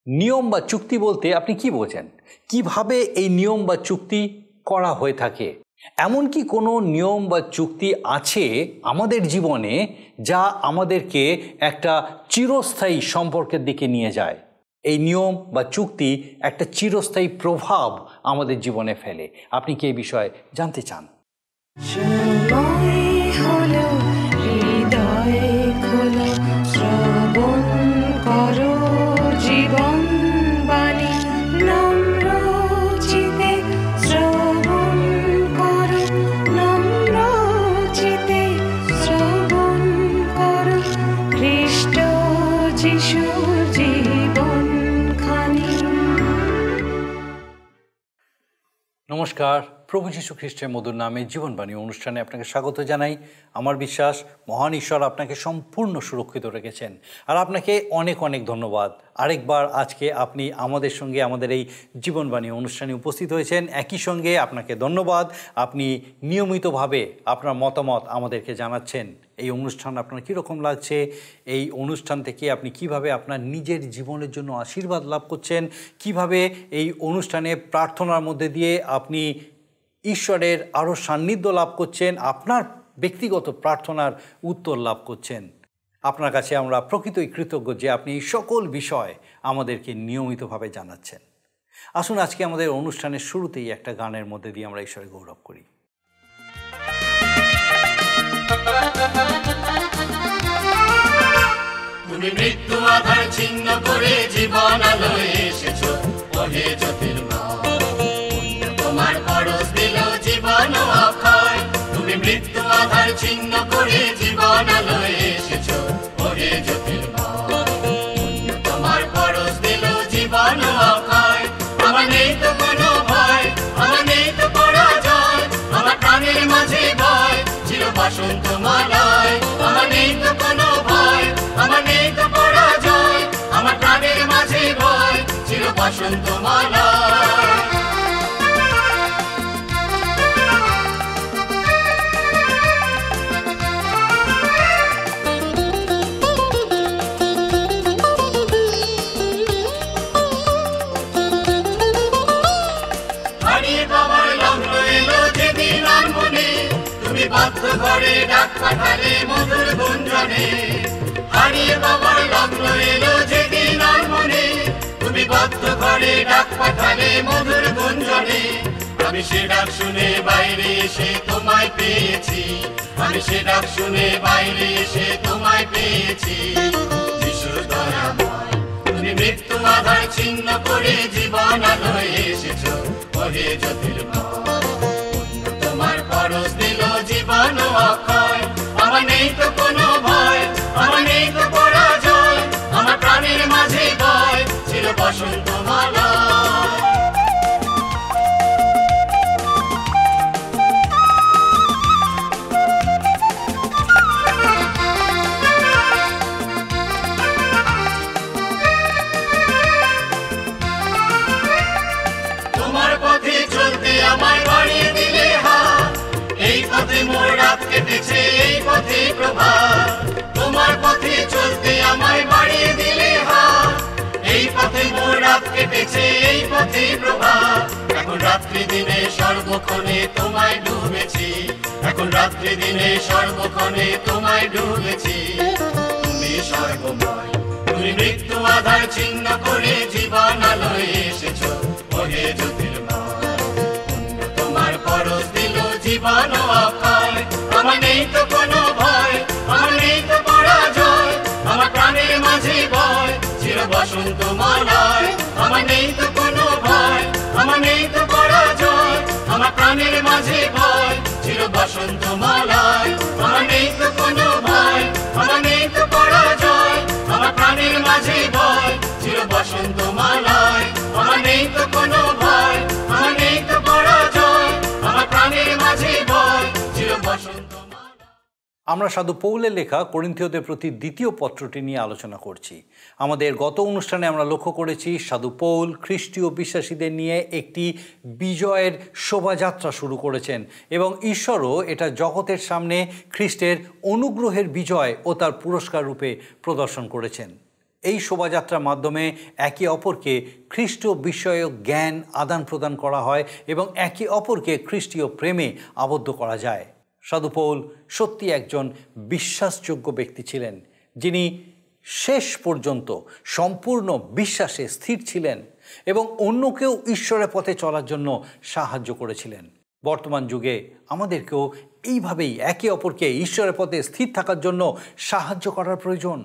নিয়ম বা চুক্তি বলতে আপনি কি বোঝেন? কিভাবে এই নিয়ম বা চুক্তি করা হয়ে থাকে? এমন কি কোনো নিয়ম বা চুক্তি আছে আমাদের জীবনে যা আমাদেরকে একটা চিরস্থায়ী সম্পর্কের দিকে নিয়ে যায়? এই নিয়ম বা চুক্তি একটা চিরস্থায়ী প্রভাব আমাদের জীবনে ফেলে। আপনি কি এই বিষয়ে জানতে চান? নমস্কার, প্রভু যীশু খ্রিস্টের মধুর নামে জীবনবাণী অনুষ্ঠানে আপনাকে স্বাগত জানাই। আমার বিশ্বাস মহান ঈশ্বর আপনাকে সম্পূর্ণ সুরক্ষিত রেখেছেন, আর আপনাকে অনেক অনেক ধন্যবাদ। আরেকবার আজকে আপনি আমাদের সঙ্গে আমাদের এই জীবনবাণী অনুষ্ঠানে উপস্থিত হয়েছেন। একই সঙ্গে আপনাকে ধন্যবাদ, আপনি নিয়মিতভাবে আপনার মতামত আমাদেরকে জানাচ্ছেন। এই অনুষ্ঠান আপনার কীরকম লাগছে, এই অনুষ্ঠান থেকে আপনি কিভাবে আপনার নিজের জীবনের জন্য আশীর্বাদ লাভ করছেন, কিভাবে এই অনুষ্ঠানে প্রার্থনার মধ্যে দিয়ে আপনি ঈশ্বরের আরও সান্নিধ্য লাভ করছেন, আপনার ব্যক্তিগত প্রার্থনার উত্তর লাভ করছেন। আপনার কাছে আমরা প্রকৃতই কৃতজ্ঞ যে আপনি এই সকল বিষয় আমাদেরকে নিয়মিতভাবে জানাচ্ছেন। আসুন আজকে আমাদের অনুষ্ঠানের শুরুতেই একটা গানের মধ্যে দিয়ে আমরা ঈশ্বরের গৌরব করি। তুমি মৃত্যু আধার ছিন্ন করে জীবন আলোয় এসেছো, ওহে জ্যোতির্ময়, তোমার পরশ দিল জীবন অক্ষয়। তুমি মৃত্যু আধার ছিন্ন করে জীবন আলোয় এসেছো, ওহে জ্যোতির্ময়, তোমার পরশ দিল জীবন অক্ষয়। আমার নেই তো কোনো ভয়, আমার নেই তো পরাজয়, আমার প্রাণের মাঝে ভয় চির বসন্ত মালায়। আমার নেই তো কোনো ভয়, আমার নেই তো পরাজয়, আমার প্রাণের মাঝে ভয় চির বসন্ত মালায়। হারিয়ে বাবার লগ্ন এলো যেদিন আর মনে, তুমি বাধ্য ঘরে ডাক পাঠালে মধুর গুঞ্জনে। হারিয়ে বাবার লগ্ন এলো যেদিন আর মনে, তুমি বাধ্য ঘরে ডাক পাঠালে মধুর গুঞ্জনে। আমি সে ডাক শুনে বাইরে এসে তোমায় পেয়েছি, আমি সে ডাক শুনে বাইরে এসে তোমায় পেয়েছি। যিশু দয়াময়, তুমি মৃত্যু আধার ছিন্ন করে জীবন আলোয় এসেছো, ওহে জ্যোতির্ময়, তোমার পরশ দিল জীবন অক্ষয়। আমার নেই তো কোনো ভয়, আমার নেই তো পরাজয়, আমার প্রাণের মাঝে ভয় চির বসন্ত মালা। তোমার পথে চলতে আমায় বাড়িয়ে দিলে হাত, এই পথে মোর রাত কেটেছে, এই পথে প্রভাত। তোমার পথে চলতে আমায় বাড়িয়ে দিলে হাত, এই পথে মোর রাত কেটেছে, এই পথে প্রভাত। এখন রাত্রি দিনে সর্বক্ষণে তোমায় ডুবেছি, এখন রাত্রি দিনে সর্বক্ষণে তোমায় ডুবেছি। তুমি সর্বময়, তুমি মৃত্যু আধার ছিন্ন করে জীবন আলোয় এসেছো, ওহে জ্যোতির্ময়, তোমার পরশ দিল জীবন অক্ষয়। আমার নেই তো কোনো ভয়, আমার নেই তো পরাজয়, আমার প্রাণের মাঝে ভয় চির বসন্ত মালায়। আমার নেই তো কোনো ভয়, আমার নেই তো পরাজয়, আমার প্রাণের মাঝে ভয় চির বসন্ত মালায়। আমার নেই তো কোনো ভয়, আমার নেই তো পরাজয়, আমার প্রাণের মাঝে ভয় চির বসন্ত মালায়। আমার নেই তো কোনো ভয়, আমার নেই তো পরাজয়, আমার প্রাণের মাঝে ভয় চির বসন্ত মালায়। আমরা সাধু পৌলের লেখা করিন্থীয়দের প্রতি দ্বিতীয় পত্রটি নিয়ে আলোচনা করছি। আমাদের গত অনুষ্ঠানে আমরা লক্ষ্য করেছি সাধু পৌল খ্রিস্টীয় বিশ্বাসীদের নিয়ে একটি বিজয়ের শোভাযাত্রা শুরু করেছেন এবং ঈশ্বরও এটা জগতের সামনে খ্রিস্টের অনুগ্রহের বিজয় ও তার পুরস্কার রূপে প্রদর্শন করেছেন। এই শোভাযাত্রার মাধ্যমে একে অপরকে খ্রিস্ট বিষয়ক জ্ঞান আদান প্রদান করা হয় এবং একে অপরকে খ্রিস্টীয় প্রেমে আবদ্ধ করা যায়। সাধু পৌল সত্যি একজন বিশ্বাসযোগ্য ব্যক্তি ছিলেন, যিনি শেষ পর্যন্ত সম্পূর্ণ বিশ্বাসে স্থির ছিলেন এবং অন্যকেও ঈশ্বরের পথে চলার জন্য সাহায্য করেছিলেন। বর্তমান যুগে আমাদেরকেও এইভাবেই একে অপরকে ঈশ্বরের পথে স্থির থাকার জন্য সাহায্য করার প্রয়োজন।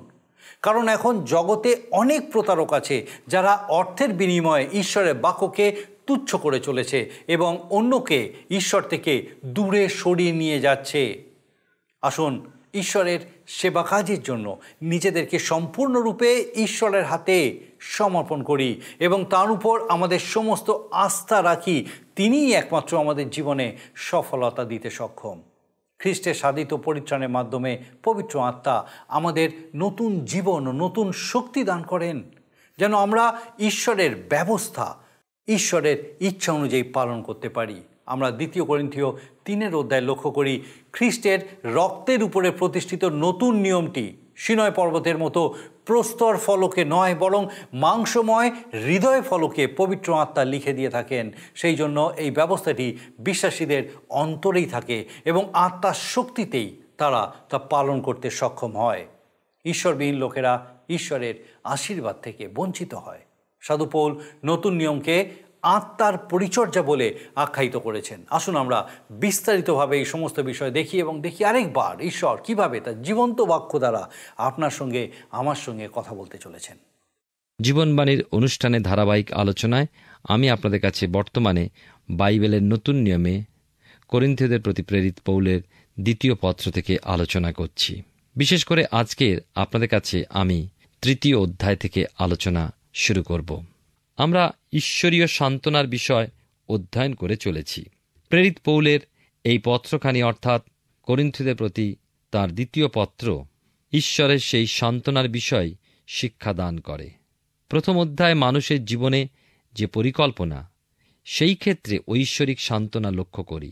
কারণ এখন জগতে অনেক প্রতারক আছে, যারা অর্থের বিনিময়ে ঈশ্বরের বাক্যকে তুচ্ছ করে চলেছে এবং অন্যকে ঈশ্বর থেকে দূরে সরিয়ে নিয়ে যাচ্ছে। আসুন ঈশ্বরের সেবা কাজের জন্য নিজেদেরকে সম্পূর্ণরূপে ঈশ্বরের হাতে সমর্পণ করি এবং তার উপর আমাদের সমস্ত আস্থা রাখি। তিনিই একমাত্র আমাদের জীবনে সফলতা দিতে সক্ষম। খ্রিস্টের সাধিত পরিত্রাণের মাধ্যমে পবিত্র আত্মা আমাদের নতুন জীবন ও নতুন শক্তি দান করেন, যেন আমরা ঈশ্বরের ব্যবস্থা, ঈশ্বরের ইচ্ছা অনুযায়ী পালন করতে পারি। আমরা 2 করিন্থীয় 3 লক্ষ্য করি, খ্রিস্টের রক্তের উপরে প্রতিষ্ঠিত নতুন নিয়মটি সিনয় পর্বতের মতো প্রস্তর ফলকে নয়, বরং মাংসময় হৃদয় ফলকে পবিত্র আত্মা লিখে দিয়ে থাকেন। সেই জন্য এই ব্যবস্থাটি বিশ্বাসীদের অন্তরেই থাকে এবং আত্মার শক্তিতেই তারা তা পালন করতে সক্ষম হয়। ঈশ্বরবিহীন লোকেরা ঈশ্বরের আশীর্বাদ থেকে বঞ্চিত হয়। সাধু পৌল নতুন নিয়মকে আত্মার পরিচর্যা বলে আখ্যায়িত করেছেন। আসুন আমরা বিস্তারিতভাবে এই সমস্ত বিষয় দেখি এবং দেখি আরেকবার ঈশ্বর কিভাবে তার জীবন্ত বাক্য দ্বারা আপনার সঙ্গে আমার সঙ্গে কথা বলতে চলেছেন। জীবনবাণীর অনুষ্ঠানে ধারাবাহিক আলোচনায় আমি আপনাদের কাছে বর্তমানে বাইবেলের নতুন নিয়মে করিন্থীয়দের প্রতি প্রেরিত পৌলের 2 পত্র থেকে আলোচনা করছি। বিশেষ করে আজকের আপনাদের কাছে আমি 3 অধ্যায় থেকে আলোচনা শুরু করব। আমরা ঈশ্বরীয় সান্ত্বনার বিষয় অধ্যয়ন করে চলেছি। প্রেরিত পৌলের এই পত্রখানি অর্থাৎ করিন্থীয়দের প্রতি তাঁর 2 পত্র ঈশ্বরের সেই সান্ত্বনার বিষয় শিক্ষাদান করে। প্রথম অধ্যায় মানুষের জীবনে যে পরিকল্পনা, সেই ক্ষেত্রে ঐশ্বরিক সান্ত্বনা লক্ষ্য করি।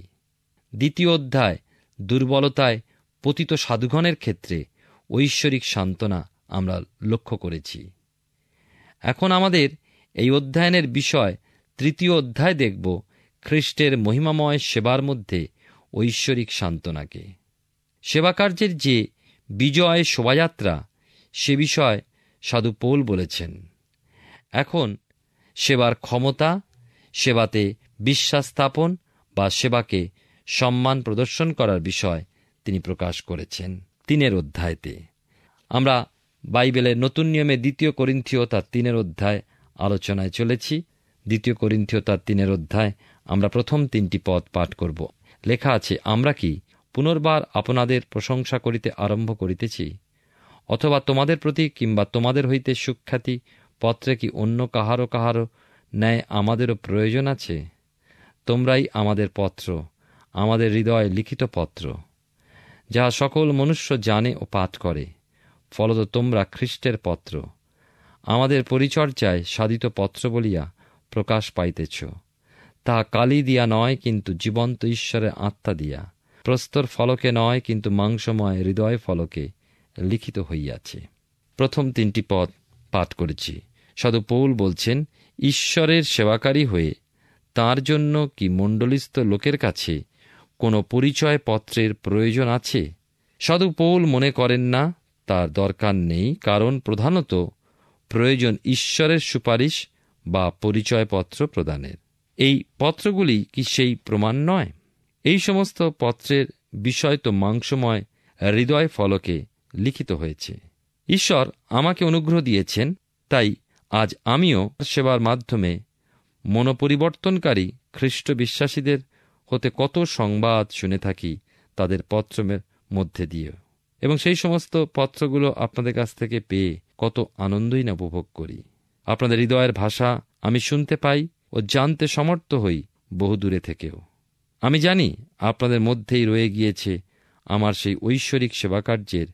2 অধ্যায় দুর্বলতায় পতিত সাধুগণের ক্ষেত্রে ঐশ্বরিক সান্ত্বনা আমরা লক্ষ্য করেছি। এখন আমাদের এই অধ্যয়নের বিষয় 3 অধ্যায় দেখব খ্রিস্টের মহিমাময় সেবার মধ্যে ঐশ্বরিক সান্ত্বনাকে। সেবাকার্যের যে বিজয় শোভাযাত্রা, সে বিষয় সাধু পৌল বলেছেন। এখন সেবার ক্ষমতা, সেবাতে বিশ্বাস স্থাপন বা সেবাকে সম্মান প্রদর্শন করার বিষয় তিনি প্রকাশ করেছেন 3 অধ্যায়তে। আমরা বাইবেলের নতুন নিয়মে 2 করিন্থীয় তার 3 অধ্যায় আলোচনায় চলেছি। 2 করিন্থীয় তার 3 অধ্যায় আমরা প্রথম 3টি পদ পাঠ করব। লেখা আছে, আমরা কি পুনর্বার আপনাদের প্রশংসা করিতে আরম্ভ করিতেছি? অথবা তোমাদের প্রতি কিংবা তোমাদের হইতে সুখ্যাতি পত্রে কি অন্য কাহারও ন্যায় আমাদেরও প্রয়োজন আছে? তোমরাই আমাদের পত্র, আমাদের হৃদয় লিখিত পত্র, যাহা সকল মনুষ্য জানে ও পাঠ করে। ফলত তোমরা খ্রিস্টের পত্র, আমাদের পরিচর্যায় সাধিত পত্র বলিয়া প্রকাশ পাইতেছ। তাহা কালি দিয়া নয়, কিন্তু জীবন্ত ঈশ্বরের আত্মা দিয়া, প্রস্তর ফলকে নয়, কিন্তু মাংসময় হৃদয় ফলকে লিখিত হইয়াছে। প্রথম 3টি পদ পাঠ করেছি। সাধু পৌল বলছেন, ঈশ্বরের সেবাকারী হয়ে তাঁর জন্য কি মণ্ডলীস্থ লোকের কাছে কোনো পরিচয় পত্রের প্রয়োজন আছে? সাধু পৌল মনে করেন না তার দরকার নেই, কারণ প্রধানত প্রয়োজন ঈশ্বরের সুপারিশ বা পরিচয়পত্র প্রদানের। এই পত্রগুলি কি সেই প্রমাণ নয়? এই সমস্ত পত্রের বিষয় তো মাংসময় হৃদয় ফলকে লিখিত হয়েছে। ঈশ্বর আমাকে অনুগ্রহ দিয়েছেন, তাই আজ আমিও সেবার মাধ্যমে মনোপরিবর্তনকারী খ্রিস্ট বিশ্বাসীদের হতে কত সংবাদ শুনে থাকি তাদের পত্রের মধ্যে দিয়ে, এবং সেই সমস্ত পত্রগুলো আপনাদের কাছ থেকে পেয়ে কত আনন্দই না উপভোগ করি। আপনাদের হৃদয়ের ভাষা আমি শুনতে পাই ও জানতে সমর্থ হই বহু দূরে থেকেও। আমি জানি আপনাদের মধ্যেই রয়ে গিয়েছে আমার সেই ঐশ্বরিক সেবাকার্যের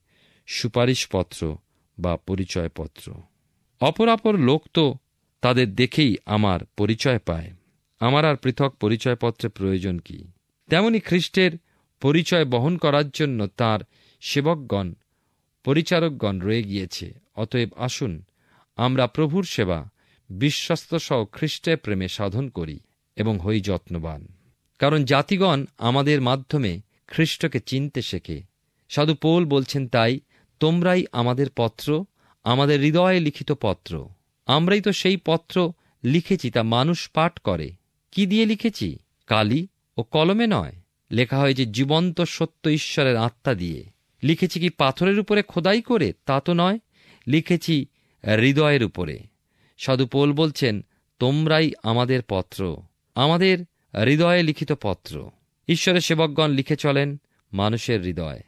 সুপারিশপত্র বা পরিচয়পত্র। অপরাপর লোক তো তাদের দেখেই আমার পরিচয় পায়। আমার আর পৃথক পরিচয়পত্রের প্রয়োজন কি? তেমনি খ্রিস্টের পরিচয় বহন করার জন্য তাঁর সেবকগণ, পরিচারকগণ রয়ে গিয়েছে। অতএব আসুন আমরা প্রভুর সেবা বিশ্বস্ত সহ খ্রিস্টের প্রেমে সাধন করি এবং হই যত্নবান, কারণ জাতিগণ আমাদের মাধ্যমে খ্রিস্টকে চিনতে শেখে। সাধু পৌল বলছেন, তাই তোমরাই আমাদের পত্র, আমাদের হৃদয়ে লিখিত পত্র। আমরাই তো সেই পত্র লিখেছি, তা মানুষ পাঠ করে। কি দিয়ে লিখেছি? কালি ও কলমে নয়, লেখা হয় যে জীবন্ত সত্য ঈশ্বরের আত্মা দিয়ে। লিখেছি কি পাথরের উপরে খোদাই করে? তা তো নয়, লিখেছি হৃদয়ের উপরে। সাধু পৌল বলছেন, তোমরাই আমাদের পত্র, আমাদের হৃদয়ে লিখিত পত্র। ঈশ্বরের সেবকগণ লিখে চলেন মানুষের হৃদয়।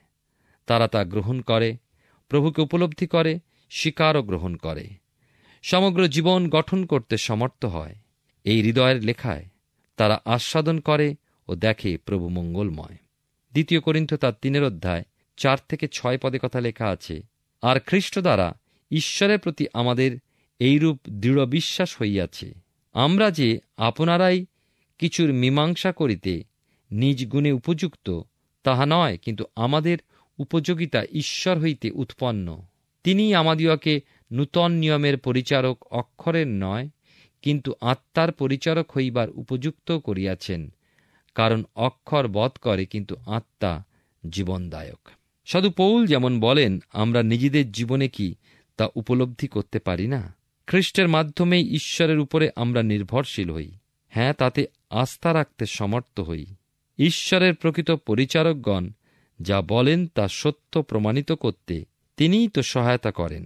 তারা তা গ্রহণ করে, প্রভুকে উপলব্ধি করে, স্বীকার ও গ্রহণ করে, সমগ্র জীবন গঠন করতে সমর্থ হয়। এই হৃদয়ের লেখায় তারা আস্বাদন করে ও দেখে প্রভু মঙ্গলময়। 2 করিন্থী তার 3:4-6 পদে কথা লেখা আছে, আর খ্রিস্ট দ্বারা ঈশ্বরের প্রতি আমাদের এইরূপ দৃঢ় বিশ্বাস হইয়াছে, আমরা যে আপনারাই কিছুর মীমাংসা করিতে নিজ গুণে উপযুক্ত তাহা নয়, কিন্তু আমাদের উপযোগিতা ঈশ্বর হইতে উৎপন্ন। তিনি আমাদিওকে নূতন নিয়মের পরিচারক অক্ষরের নয়, কিন্তু আত্মার পরিচারক হইবার উপযুক্ত করিয়াছেন, কারণ অক্ষর বধ করে, কিন্তু আত্মা জীবনদায়ক। সাধু পৌল যেমন বলেন, আমরা নিজেদের জীবনে কি তা উপলব্ধি করতে পারি না? খ্রিস্টের মাধ্যমেই ঈশ্বরের উপরে আমরা নির্ভরশীল হই। হ্যাঁ, তাতে আস্থা রাখতে সমর্থ হই। ঈশ্বরের প্রকৃত পরিচারকগণ যা বলেন তা সত্য প্রমাণিত করতে তিনিই তো সহায়তা করেন।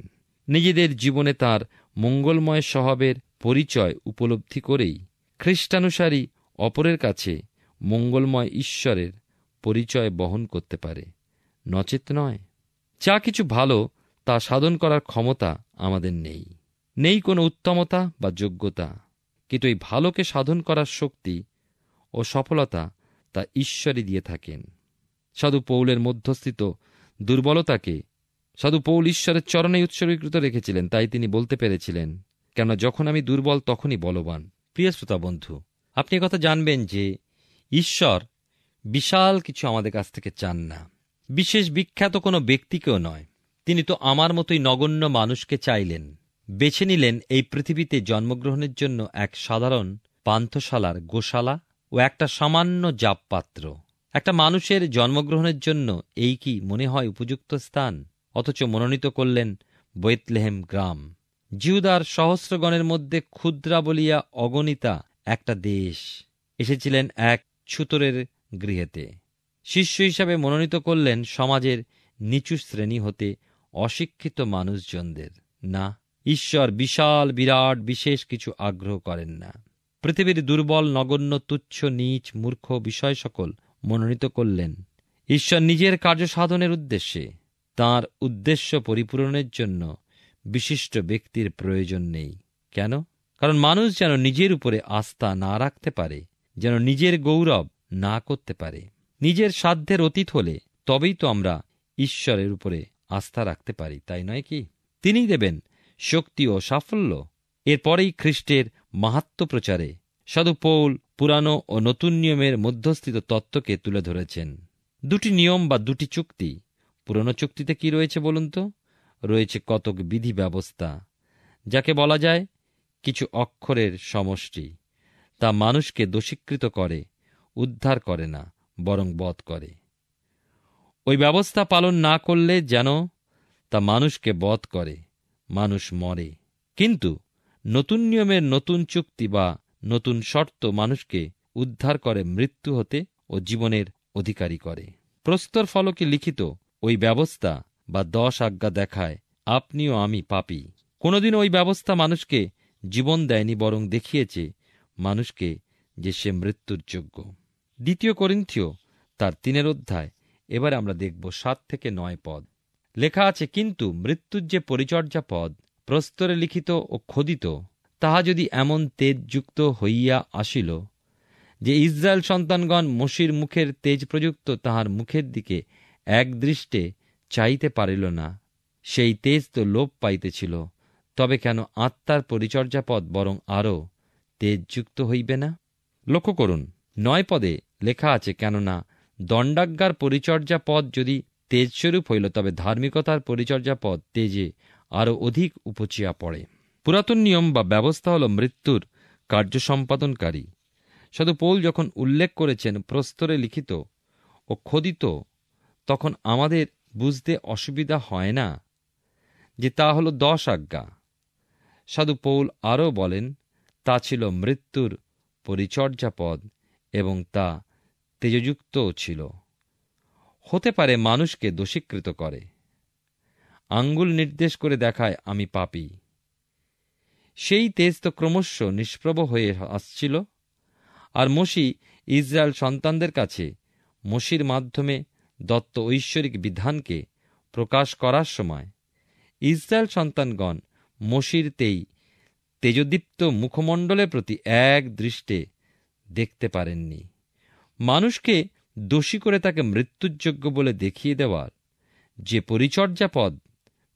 নিজেদের জীবনে তার মঙ্গলময় স্বভাবের পরিচয় উপলব্ধি করেই খ্রিস্টানুসারী অপরের কাছে মঙ্গলময় ঈশ্বরের পরিচয় বহন করতে পারে, নচেত নয়। যা কিছু ভালো তা সাধন করার ক্ষমতা আমাদের নেই, নেই কোনো উত্তমতা বা যোগ্যতা, কিন্তু এই ভালোকে সাধন করার শক্তি ও সফলতা তা ঈশ্বরই দিয়ে থাকেন। সাধু পৌলের মধ্যস্থিত দুর্বলতাকে সাধু পৌল ঈশ্বরের চরণে উৎসর্গীকৃত রেখেছিলেন, তাই তিনি বলতে পেরেছিলেন, কেন যখন আমি দুর্বল তখনই বলবান। প্রিয় শ্রোতা বন্ধু, আপনি কথা জানবেন যে ঈশ্বর বিশাল কিছু আমাদের কাছ থেকে চান না, বিশেষ বিখ্যাত কোনো ব্যক্তিকেও নয়। তিনি তো আমার মতোই নগণ্য মানুষকে চাইলেন, বেছে নিলেন এই পৃথিবীতে জন্মগ্রহণের জন্য এক সাধারণ পান্থশালার গোশালা ও একটা সামান্য জাপপাত্র। একটা মানুষের জন্মগ্রহণের জন্য এই কি মনে হয় উপযুক্ত স্থান? অথচ মনোনীত করলেন বেথলেহেম গ্রাম, জিহুদার সহস্রগণের মধ্যে ক্ষুদ্রা বলিয়া অগণিতা একটা দেশ। এসেছিলেন এক ছুতরের গৃহেতে। শিষ্য হিসাবে মনোনীত করলেন সমাজের নিচু শ্রেণী হতে অশিক্ষিত মানুষজনদের। না, ঈশ্বর বিশাল বিরাট বিশেষ কিছু আগ্রহ করেন না। পৃথিবীর দুর্বল নগণ্য তুচ্ছ নীচ মূর্খ বিষয় সকল মনোনীত করলেন ঈশ্বর নিজের কার্য সাধনের উদ্দেশ্যে। তাঁর উদ্দেশ্য পরিপূরণের জন্য বিশিষ্ট ব্যক্তির প্রয়োজন নেই। কেন? কারণ মানুষ যেন নিজের উপরে আস্থা না রাখতে পারে, যেন নিজের গৌরব না করতে পারে। নিজের সাধ্যের অতীত হলে তবেই তো আমরা ঈশ্বরের উপরে আস্থা রাখতে পারি, তাই নয় কি? তিনিই দেবেন শক্তি ও সাফল্য। এরপরেই খ্রিস্টের মাহাত্ম্য প্রচারে সাধু পৌল পুরানো ও নতুন নিয়মের মধ্যস্থিত তত্ত্বকে তুলে ধরেছেন। 2টি নিয়ম বা 2টি চুক্তি। পুরনো চুক্তিতে কি রয়েছে বলুন তো? রয়েছে কতক বিধি ব্যবস্থা, যাকে বলা যায় কিছু অক্ষরের সমষ্টি। তা মানুষকে দোষীকৃত করে, উদ্ধার করে না, বরং বধ করে। ওই ব্যবস্থা পালন না করলে যেন তা মানুষকে বধ করে, মানুষ মরে। কিন্তু নতুন নিয়মের নতুন চুক্তি বা নতুন শর্ত মানুষকে উদ্ধার করে মৃত্যু হতে ও জীবনের অধিকারী করে। প্রস্তর ফলকে লিখিত ওই ব্যবস্থা বা 10 আজ্ঞা দেখায় আপনি ও আমি পাপী। কোনোদিন ওই ব্যবস্থা মানুষকে জীবন দেয়নি, বরং দেখিয়েছে মানুষকে যে সে মৃত্যুর যোগ্য। 2 করিন্থী তার 3 অধ্যায়। এবারে আমরা দেখব 7-9 পদ। লেখা আছে, কিন্তু মৃত্যুর যে পরিচর্যা পদ প্রস্তরে লিখিত ও খোদিত, তাহা যদি এমন তেজযুক্ত হইয়া আসিল যে ইসরায়েল সন্তানগণ মোশির মুখের তেজ প্রযুক্ত তাহার মুখের দিকে একদৃষ্টে চাইতে পারিল না, সেই তেজ তো লোপ পাইতেছিল, তবে কেন আত্মার পরিচর্যা পদ বরং আরও তেজযুক্ত হইবে না? লক্ষ্য করুন 9 পদে লেখা আছে, কেননা দণ্ডাজ্ঞার পরিচর্যা পদ যদি তেজস্বরূপ হইল, তবে ধার্মিকতার পরিচর্যা পদ তেজে আরও অধিক উপচিয়া পড়ে। পুরাতন নিয়ম বা ব্যবস্থা হল মৃত্যুর কার্য সম্পাদনকারী। সাধু পৌল যখন উল্লেখ করেছেন প্রস্তরে লিখিত ও খোদিত, তখন আমাদের বুঝতে অসুবিধা হয় না যে তা হল 10 আজ্ঞা। সাধু পৌল আরও বলেন তা ছিল মৃত্যুর পরিচর্যা পদ এবং তা তেজযুক্তও ছিল। হতে পারে মানুষকে দোষীকৃত করে, আঙ্গুল নির্দেশ করে দেখায় আমি পাপী। সেই তেজ তো ক্রমশ নিষ্প্রভ হয়ে আসছিল। আর মসি ইসরায়েল সন্তানদের কাছে মসির মাধ্যমে দত্ত ঐশ্বরিক বিধানকে প্রকাশ করার সময় ইসরায়েল সন্তানগণ মসির তেজদীপ্ত মুখমণ্ডলের প্রতি এক দৃষ্টে দেখতে পারেননি। মানুষকে দোষী করে তাকে মৃত্যুযোগ্য বলে দেখিয়ে দেওয়ার যে পরিচর্যা পদ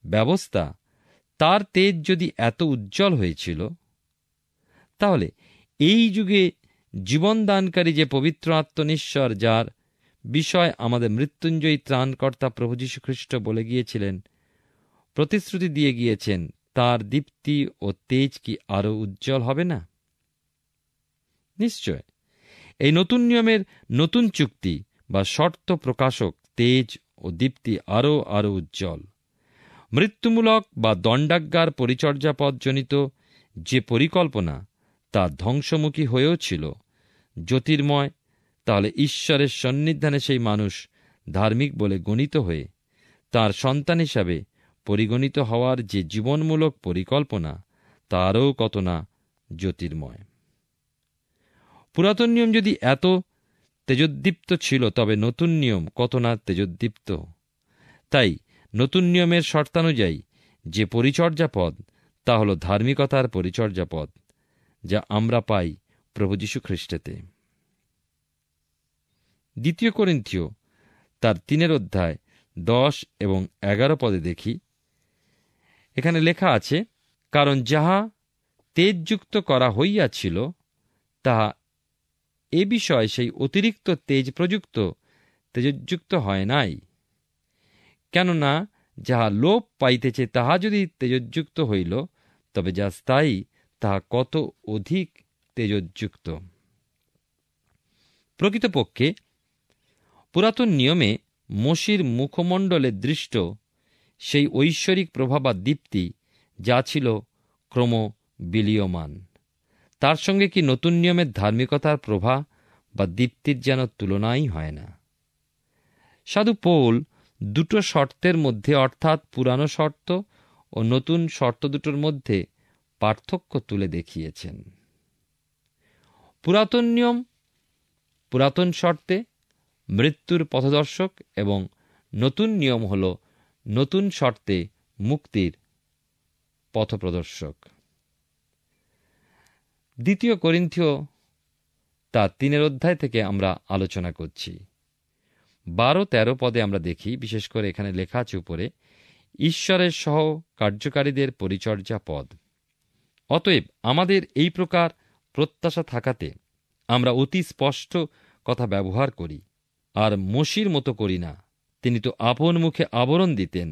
ব্যবস্থা, তার তেজ যদি এত উজ্জ্বল হয়েছিল, তাহলে এই যুগে জীবনদানকারী যে পবিত্র আত্মনিশ্বর, যার বিষয় আমাদের মৃত্যুঞ্জয়ী ত্রাণকর্তা প্রভু যীশু খ্রিস্ট বলে গিয়েছিলেন, প্রতিশ্রুতি দিয়ে গিয়েছেন, তার দীপ্তি ও তেজ কি আরো উজ্জ্বল হবে না? নিশ্চয় এই নতুন নিয়মের নতুন চুক্তি বা শর্ত প্রকাশক তেজ ও দীপ্তি আরো আরো উজ্জ্বল। মৃত্যুমূলক বা দণ্ডাজ্ঞার পরিচর্যাপদজনিত যে পরিকল্পনা তা ধ্বংসমুখী হয়েও ছিল জ্যোতির্ময়, তাহলে ঈশ্বরের সন্নিধানে সেই মানুষ ধার্মিক বলে গণিত হয়ে তার সন্তান হিসাবে পরিগণিত হওয়ার যে জীবনমূলক পরিকল্পনা তা আরও কত না জ্যোতির্ময়। পুরাতন নিয়ম যদি এত তেজোদ্দীপ্ত ছিল, তবে নতুন নিয়ম কত না তেজোদ্দীপ্ত। তাই নতুন নিয়মের শর্তানুযায়ী যে পরিচর্যা পদ, তা হল ধার্মিকতার পরিচর্যা পদ, যা আমরা পাই প্রভু যীশু খ্রিস্টেতে। 2 করিন্থীয় তার 3 অধ্যায় 10 এবং 11 পদে দেখি, এখানে লেখা আছে, কারণ যাহা তেজযুক্ত করা হইয়াছিল তাহা এ বিষয় সেই অতিরিক্ত তেজ প্রযুক্ত তেজযুক্ত হয় নাই। কেননা যাহা লোপ পাইতেছে তাহা যদি তেজযুক্ত হইল, তবে যা স্থায়ী তাহা কত অধিক তেজযুক্ত। প্রকৃতপক্ষে পুরাতন নিয়মে মসির মুখমণ্ডলে দৃষ্ট সেই ঐশ্বরিক প্রভা বা দীপ্তি যা ছিল ক্রম বিলীয়মান, তার সঙ্গে কি নতুন নিয়মের ধার্মিকতার প্রভা বা দীপ্তির যেন তুলনাই হয় না। সাধু পৌল 2 শর্তের মধ্যে, অর্থাৎ পুরানো শর্ত ও নতুন শর্ত দুটোর মধ্যে পার্থক্য তুলে দেখিয়েছেন। পুরাতন নিয়ম পুরাতন শর্তে মৃত্যুর পথদর্শক এবং নতুন নিয়ম হল নতুন শর্তে মুক্তির পথপ্রদর্শক। 2 করিন্থীয় তার 3 অধ্যায় থেকে আমরা আলোচনা করছি। 12-13 পদে আমরা দেখি, বিশেষ করে এখানে লেখা আছে উপরে, ঈশ্বরের সহ কার্যকারীদের পরিচর্যা পদ। অতএব আমাদের এই প্রকার প্রত্যাশা থাকাতে আমরা অতি স্পষ্ট কথা ব্যবহার করি, আর মসির মতো করি না। তিনি তো আপন মুখে আবরণ দিতেন,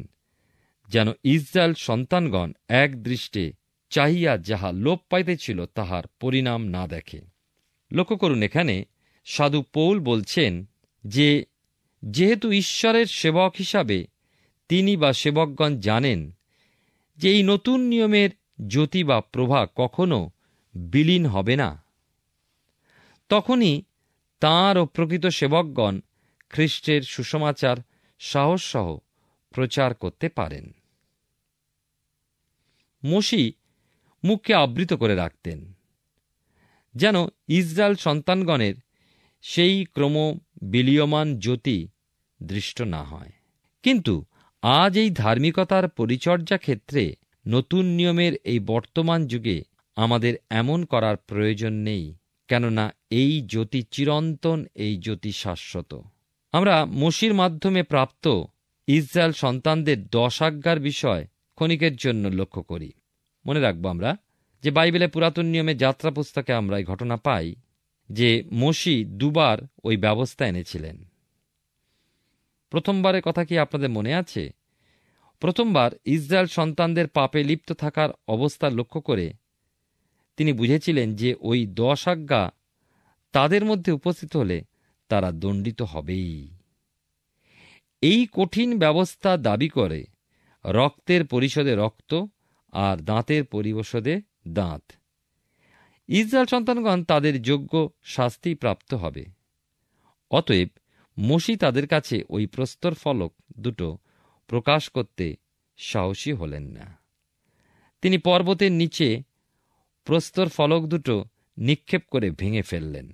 যেন ইসরায়েল সন্তানগণ এক দৃষ্টে চাহিয়া যাহা লোপ পাইতেছিল তাহার পরিণাম না দেখে। লক্ষ্য করুন, এখানে সাধু পৌল বলছেন যে যেহেতু ঈশ্বরের সেবক হিসাবে তিনি বা সেবকগণ জানেন যে এই নতুন নিয়মের জ্যোতি বা প্রভা কখনো বিলীন হবে না, তখনই তাঁর ও প্রকৃত সেবকগণ খ্রিস্টের সুসমাচার সাহস সহ প্রচার করতে পারেন। মসি মুখকে আবৃত করে রাখতেন, যেন ইসরায়েল সন্তানগণের সেই ক্রম বিলীয়মান জ্যোতি দৃষ্ট না হয়। কিন্তু আজ এই ধার্মিকতার পরিচর্যা ক্ষেত্রে নতুন নিয়মের এই বর্তমান যুগে আমাদের এমন করার প্রয়োজন নেই, কেননা এই জ্যোতি চিরন্তন, এই জ্যোতি শাশ্বত। আমরা মসির মাধ্যমে প্রাপ্ত ইসরায়েল সন্তানদের 10 আজ্ঞার বিষয় ক্ষণিকের জন্য লক্ষ্য করি। মনে রাখবো আমরা যে বাইবেলে পুরাতন নিয়মে যাত্রা পুস্তকে আমরা এই ঘটনা পাই যে মসি 2 বার ওই ব্যবস্থা এনেছিলেন। প্রথমবারের কথা কি আপনাদের মনে আছে? প্রথমবার ইসরায়েল সন্তানদের পাপে লিপ্ত থাকার অবস্থা লক্ষ্য করে তিনি বুঝেছিলেন যে ওই 10 আজ্ঞা তাদের মধ্যে উপস্থিত হলে তারা দণ্ডিত হবেই। এই কঠিন ব্যবস্থা দাবি করে রক্তের পরিশোধে রক্ত আর দাঁতের পরিশোধে দাঁত। ইসরায়েল সন্তানগণ তাদের যোগ্য শাস্তি প্রাপ্ত হবে। অতএব মোশি তাদের কাছে ওই প্রস্তর ফলক দুটো প্রকাশ করতে সাহসী হলেন না। তিনি পর্বতের নিচে প্রস্তর ফলক দুটো নিক্ষেপ করে ভেঙে ফেললেন,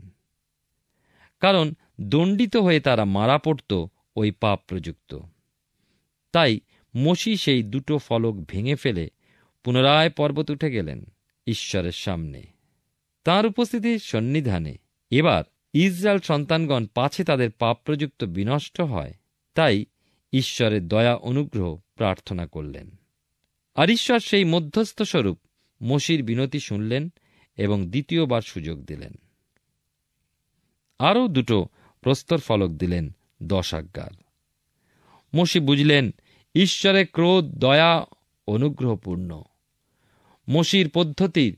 কারণ দণ্ডিত হয়ে তারা মারা পড়ত ওই পাপ প্রযুক্ত। তাই মোশি সেই দুটো ফলক ভেঙে ফেলে পুনরায় পর্বত উঠে গেলেন ঈশ্বরের সামনে। তাঁর উপস্থিতির সন্নিধানে এবার ইসরায়েল সন্তানগণ পাছে তাদের পাপ প্রযুক্ত বিনষ্ট হয়, তাই ঈশ্বরের দয়া অনুগ্রহ প্রার্থনা করলেন। আর ঈশ্বর সেই মধ্যস্থ স্বরূপ মোশির বিনতি শুনলেন এবং দ্বিতীয়বার সুযোগ দিলেন। আরও দুটো প্রস্তর ফলক দিলেন 10 আজ্ঞার। মোশি বুঝলেন ঈশ্বরের ক্রোধ দয়া অনুগ্রহপূর্ণ। মোশির পদ্ধতির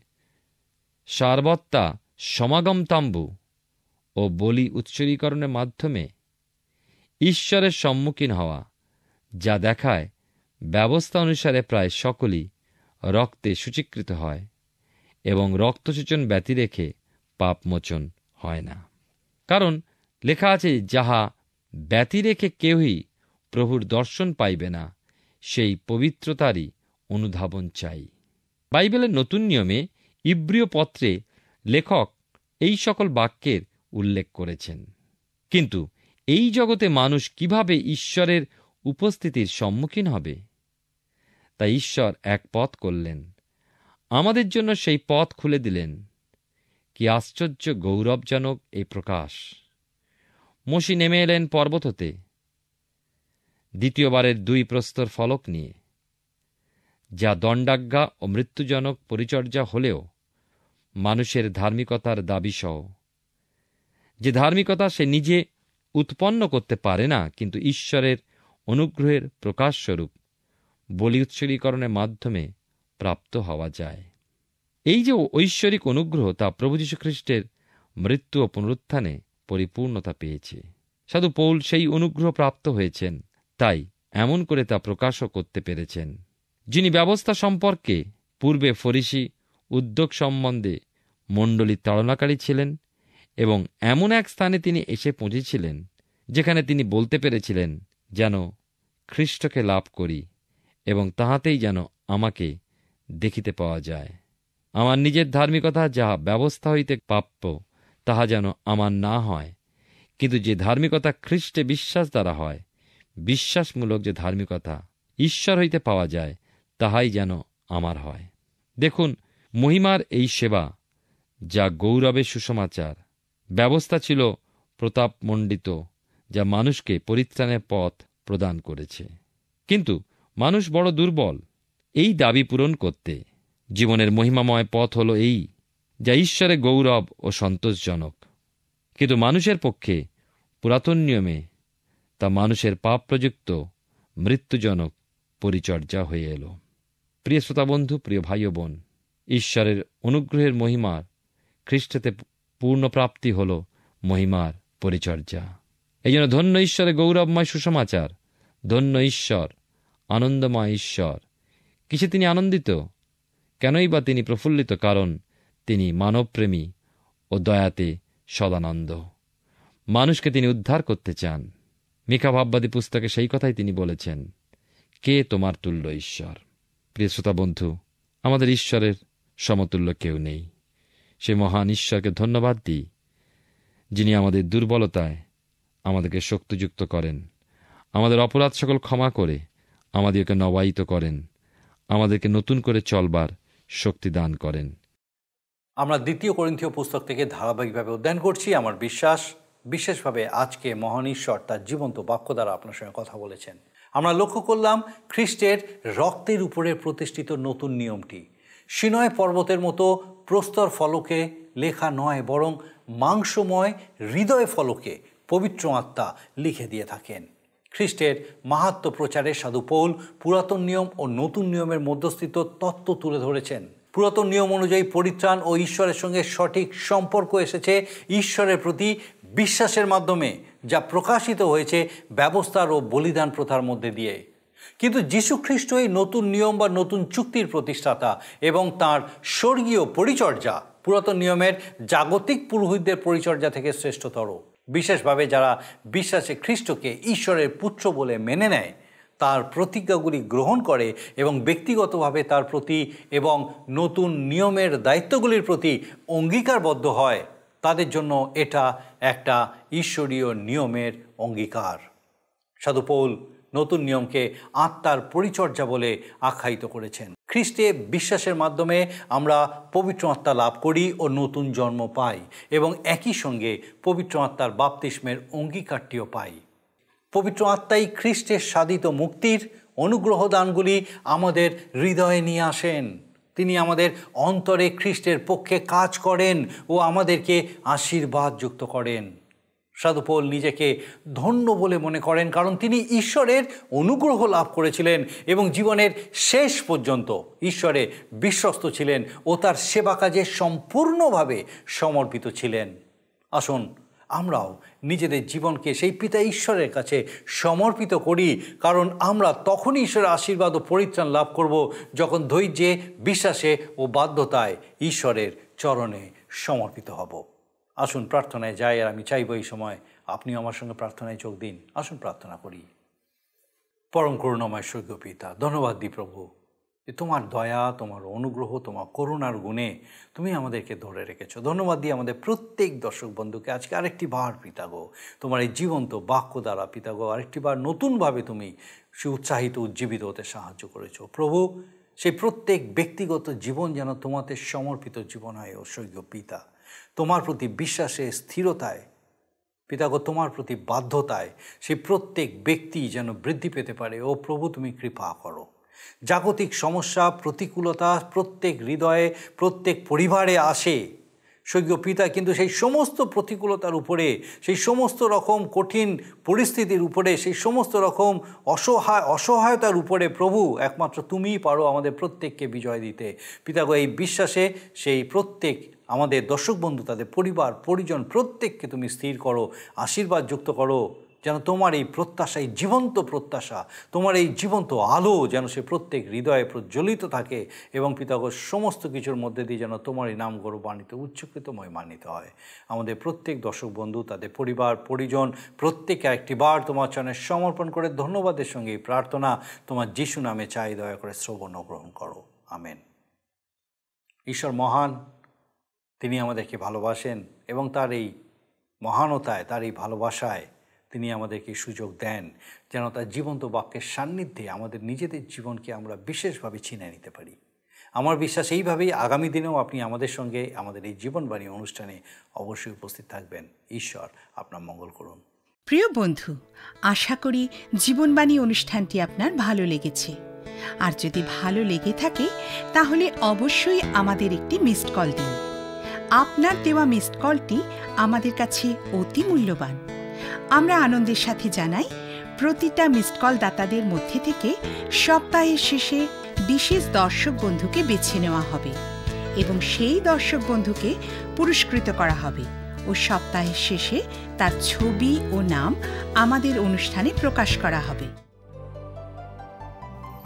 সারবত্তা সমাগম তাম্বু ও বলি উৎসর্গীকরণের মাধ্যমে ঈশ্বরের সম্মুখীন হওয়া, যা দেখায় ব্যবস্থা অনুসারে প্রায় সকলই রক্তে সূচীকৃত হয় এবং রক্তসূচন ব্যতি রেখে পাপমোচন হয় না। কারণ লেখা আছে, যাহা ব্যতি রেখে কেউই প্রভুর দর্শন পাইবে না, সেই পবিত্রতারই অনুধাবন চাই। বাইবেলের নতুন নিয়মে ইব্রিয় পত্রে লেখক এই সকল বাক্যের উল্লেখ করেছেন। কিন্তু এই জগতে মানুষ কিভাবে ঈশ্বরের উপস্থিতির সম্মুখীন হবে? তাই ঈশ্বর এক পথ করলেন, আমাদের জন্য সেই পথ খুলে দিলেন। কি আশ্চর্য গৌরবজনক এই প্রকাশ! মোশি নেমে এলেন পর্বত হতে দ্বিতীয়বারের 2 প্রস্তর ফলক নিয়ে, যা দণ্ডাজ্ঞা ও মৃত্যুজনক পরিচর্যা হলেও মানুষের ধার্মিকতার দাবিসহ, যে ধার্মিকতা সে নিজে উৎপন্ন করতে পারে না, কিন্তু ঈশ্বরের অনুগ্রহের প্রকাশস্বরূপ বলি উৎসর্গীকরণের মাধ্যমে প্রাপ্ত হওয়া যায়। এই যে ঐশ্বরিক অনুগ্রহ, তা প্রভু যীশু খ্রিস্টের মৃত্যু ও পুনরুত্থানে পরিপূর্ণতা পেয়েছে। সাধু পৌল সেই অনুগ্রহ প্রাপ্ত হয়েছেন, তাই এমন করে তা প্রকাশও করতে পেরেছেন। যিনি ব্যবস্থা সম্পর্কে পূর্বে ফরিসি উদ্যোগ সম্বন্ধে মণ্ডলীর তাড়নাকারী ছিলেন এবং এমন এক স্থানে তিনি এসে পৌঁছেছিলেন যেখানে তিনি বলতে পেরেছিলেন, যেন খ্রিস্টকে লাভ করি এবং তাহাতেই যেন আমাকে দেখিতে পাওয়া যায়। আমার নিজের ধার্মিকতা যাহা ব্যবস্থা হইতে প্রাপ্য, তাহা যেন আমার না হয়, কিন্তু যে ধার্মিকতা খ্রিস্টে বিশ্বাস দ্বারা হয়, বিশ্বাসমূলক যে ধার্মিকতা ঈশ্বর হইতে পাওয়া যায়, তাহাই যেন আমার হয়। দেখুন, মহিমার এই সেবা, যা গৌরবের সুসমাচার, ব্যবস্থা ছিল প্রতাপমণ্ডিত, যা মানুষকে পরিত্রাণের পথ প্রদান করেছে। কিন্তু মানুষ বড় দুর্বল এই দাবি পূরণ করতে। জীবনের মহিমাময় পথ হল এই, যা ঈশ্বরের গৌরব ও সন্তোষজনক। কিন্তু মানুষের পক্ষে পুরাতন নিয়মে তা মানুষের পাপ প্রযুক্ত মৃত্যুজনক পরিচর্যা হয়ে এলো। প্রিয় শ্রোতা বন্ধু, প্রিয় ভাই ও বোন, ঈশ্বরের অনুগ্রহের মহিমার খ্রিস্টতে পূর্ণপ্রাপ্তি হল মহিমার পরিচর্যা। এই জন্য ধন্য ঈশ্বরের গৌরবময় সুসমাচার, ধন্য ঈশ্বর, আনন্দময় ঈশ্বর। কিসে তিনি আনন্দিত? কেনই বা তিনি প্রফুল্লিত? কারণ তিনি মানবপ্রেমী ও দয়াতে সদানন্দ। মানুষকে তিনি উদ্ধার করতে চান। মিকা ভাববাদী পুস্তকে সেই কথাই তিনি বলেছেন, কে তোমার তুল্য ঈশ্বর? প্রিয় শ্রোতা বন্ধু, আমাদের ঈশ্বরের সমতুল্য কেউ নেই। সে মহান ঈশ্বরকে ধন্যবাদ দিই, যিনি আমাদের দুর্বলতায় আমাদেরকে শক্তিযুক্ত করেন, আমাদের অপরাধ সকল ক্ষমা করে আমাদেরকে নবায়িত করেন, আমাদেরকে নতুন করে চলবার শক্তি দান করেন। আমরা 2 করিন্থীয় পুস্তক থেকে ধারাবাহিকভাবে অধ্যয়ন করছি। আমার বিশ্বাস, বিশেষভাবে আজকে মহান ঈশ্বর তার জীবন্ত বাক্য দ্বারা আপনার সঙ্গে কথা বলেছেন। আমরা লক্ষ্য করলাম খ্রিস্টের রক্তের উপরে প্রতিষ্ঠিত নতুন নিয়মটি সিনয় পর্বতের মতো প্রস্তর ফলকে লেখা নয়, বরং মাংসময় হৃদয় ফলকে পবিত্র আত্মা লিখে দিয়ে থাকেন। খ্রিস্টের মাহাত্ম্য প্রচারে সাধু পৌল পুরাতন নিয়ম ও নতুন নিয়মের মধ্যস্থিত তত্ত্ব তুলে ধরেছেন। পুরাতন নিয়ম অনুযায়ী পরিত্রাণ ও ঈশ্বরের সঙ্গে সঠিক সম্পর্ক এসেছে ঈশ্বরের প্রতি বিশ্বাসের মাধ্যমে, যা প্রকাশিত হয়েছে ব্যবস্থার ও বলিদান প্রথার মধ্যে দিয়ে। কিন্তু যীশু খ্রিস্ট এই নতুন নিয়ম বা নতুন চুক্তির প্রতিষ্ঠাতা এবং তাঁর স্বর্গীয় পরিচর্যা পুরাতন নিয়মের জাগতিক পুরোহিতদের পরিচর্যা থেকে শ্রেষ্ঠতর। বিশেষভাবে যারা বিশ্বাসে খ্রিস্টকে ঈশ্বরের পুত্র বলে মেনে নেয়, তার প্রতিজ্ঞাগুলি গ্রহণ করে এবং ব্যক্তিগতভাবে তার প্রতি এবং নতুন নিয়মের দায়িত্বগুলির প্রতি অঙ্গীকারবদ্ধ হয়, তাদের জন্য এটা একটা ঈশ্বরীয় নিয়মের অঙ্গীকার। সাধু পৌল নতুন নিয়মকে আত্মার পরিচর্যা বলে আখ্যায়িত করেছেন। খ্রিস্টে বিশ্বাসের মাধ্যমে আমরা পবিত্র আত্মা লাভ করি ও নতুন জন্ম পাই এবং একই সঙ্গে পবিত্র আত্মার বাপ্তিস্মের অঙ্গীকারটিও পাই। পবিত্র আত্মাই খ্রিস্টের সাধিত মুক্তির অনুগ্রহ দানগুলি আমাদের হৃদয়ে নিয়ে আসেন। তিনি আমাদের অন্তরে খ্রিস্টের পক্ষে কাজ করেন ও আমাদেরকে আশীর্বাদ যুক্ত করেন। সাধু পৌল নিজেকে ধন্য বলে মনে করেন, কারণ তিনি ঈশ্বরের অনুগ্রহ লাভ করেছিলেন এবং জীবনের শেষ পর্যন্ত ঈশ্বরে বিশ্বস্ত ছিলেন ও তার সেবা কাজে সম্পূর্ণভাবে সমর্পিত ছিলেন। আসুন আমরাও নিজেদের জীবনকে সেই পিতা ঈশ্বরের কাছে সমর্পিত করি, কারণ আমরা তখনই ঈশ্বরের আশীর্বাদ ও পরিত্রাণ লাভ করব যখন ধৈর্যে, বিশ্বাসে ও বাধ্যতায় ঈশ্বরের চরণে সমর্পিত হব। আসুন প্রার্থনায় যাই, আর আমি চাইব এই সময় আপনি আমার সঙ্গে প্রার্থনায় যোগ দিন। আসুন প্রার্থনা করি। পরম করুণাময় স্বর্গীয় পিতা, ধন্যবাদ দিই প্রভু যে তোমার দয়া, তোমার অনুগ্রহ, তোমার করুণার গুণে তুমি আমাদেরকে ধরে রেখেছো। ধন্যবাদ দিই আমাদের প্রত্যেক দর্শক বন্ধুকে আজকে আরেকটি বার পিতাগো তোমার এই জীবন্ত বাক্য দ্বারা পিতাগো আরেকটি বার নতুনভাবে তুমি সে উৎসাহিত, উজ্জীবিত হতে সাহায্য করেছো। প্রভু, সেই প্রত্যেক ব্যক্তিগত জীবন যেন তোমাদের সমর্পিত জীবন হয়। ও স্বর্গীয় পিতা, তোমার প্রতি বিশ্বাসে, স্থিরতায় পিতাগো, তোমার প্রতি বাধ্যতায় সেই প্রত্যেক ব্যক্তি যেন বৃদ্ধি পেতে পারে। ও প্রভু, তুমি কৃপা করো। জাগতিক সমস্যা, প্রতিকূলতা প্রত্যেক হৃদয়ে, প্রত্যেক পরিবারে আসে স্বর্গীয় পিতা, কিন্তু সেই সমস্ত প্রতিকূলতার উপরে, সেই সমস্ত রকম কঠিন পরিস্থিতির উপরে, সেই সমস্ত রকম অসহায়তার উপরে প্রভু একমাত্র তুমিই পারো আমাদের প্রত্যেককে বিজয় দিতে। পিতাগো, এই বিশ্বাসে সেই প্রত্যেক আমাদের দর্শক বন্ধু, তাদের পরিবার পরিজন প্রত্যেককে তুমি স্থির করো, আশীর্বাদ যুক্ত করো, যেন তোমার এই প্রত্যাশা, এই জীবন্ত প্রত্যাশা, তোমার এই জীবন্ত আলো যেন সে প্রত্যেক হৃদয়ে প্রজ্বলিত থাকে এবং পিতাগো সমস্ত কিছুর মধ্যে দিয়ে যেন তোমার এই নাম গৌরবান্বিত, উচ্চকৃতময় মানিত হয়। আমাদের প্রত্যেক দর্শক বন্ধু, তাদের পরিবার পরিজন প্রত্যেকে একটি বার তোমার চরণে সমর্পণ করে ধন্যবাদের সঙ্গে এই প্রার্থনা তোমার যিশু নামে চাই, দয়া করে শ্রবণ গ্রহণ করো। আমেন। ঈশ্বর মহান, তিনি আমাদেরকে ভালোবাসেন এবং তার এই মহানতায়, তার এই ভালোবাসায় তিনি আমাদেরকে সুযোগ দেন যেন তার জীবন্ত বাক্যের সান্নিধ্যে আমাদের নিজেদের জীবনকে আমরা বিশেষভাবে চিনে নিতে পারি। আমার বিশ্বাস এইভাবেই আগামী দিনেও আপনি আমাদের সঙ্গে আমাদের এই জীবনবাণী অনুষ্ঠানে অবশ্যই উপস্থিত থাকবেন। ঈশ্বর আপনার মঙ্গল করুন। প্রিয় বন্ধু, আশা করি জীবনবাণী অনুষ্ঠানটি আপনার ভালো লেগেছে। আর যদি ভালো লেগে থাকে তাহলে অবশ্যই আমাদের একটি মিসড কল দিন। আপনার দেওয়া মিসড কলটি আমাদের কাছে অতি মূল্যবান। আমরা আনন্দের সাথে জানাই, প্রতিটা মিসড কল দাতাদের মধ্যে থেকে সপ্তাহের শেষে বিশেষ দর্শক বন্ধুকে বেছে নেওয়া হবে এবং সেই দর্শক বন্ধুকে পুরস্কৃত করা হবে ও সপ্তাহের শেষে তার ছবি ও নাম আমাদের অনুষ্ঠানে প্রকাশ করা হবে।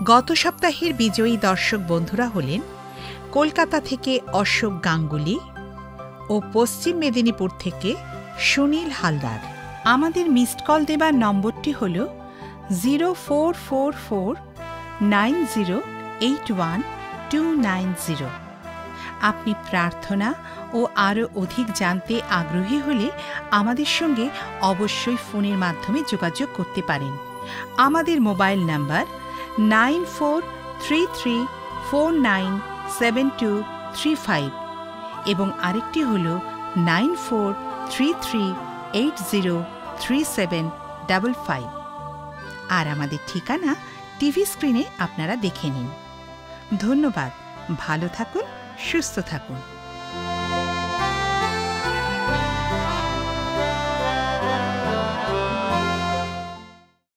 গত সপ্তাহের বিজয়ী দর্শক বন্ধুরা হলেন কলকাতা থেকে অশোক গাঙ্গুলি ও পশ্চিম মেদিনীপুর থেকে সুনীল হালদার। আমাদের মিসড কল দেবার নম্বরটি হল 04449081 আপনি প্রার্থনা ও আরও অধিক জানতে আগ্রহী হলে আমাদের সঙ্গে অবশ্যই ফোনের মাধ্যমে যোগাযোগ করতে পারেন। আমাদের মোবাইল নাম্বার 9433497235 এবং আরেকটি হল 9433803755। আর আমাদের ঠিকানা টিভি স্ক্রিনে আপনারা দেখে নিন। ধন্যবাদ। ভালো থাকুন, সুস্থ থাকুন।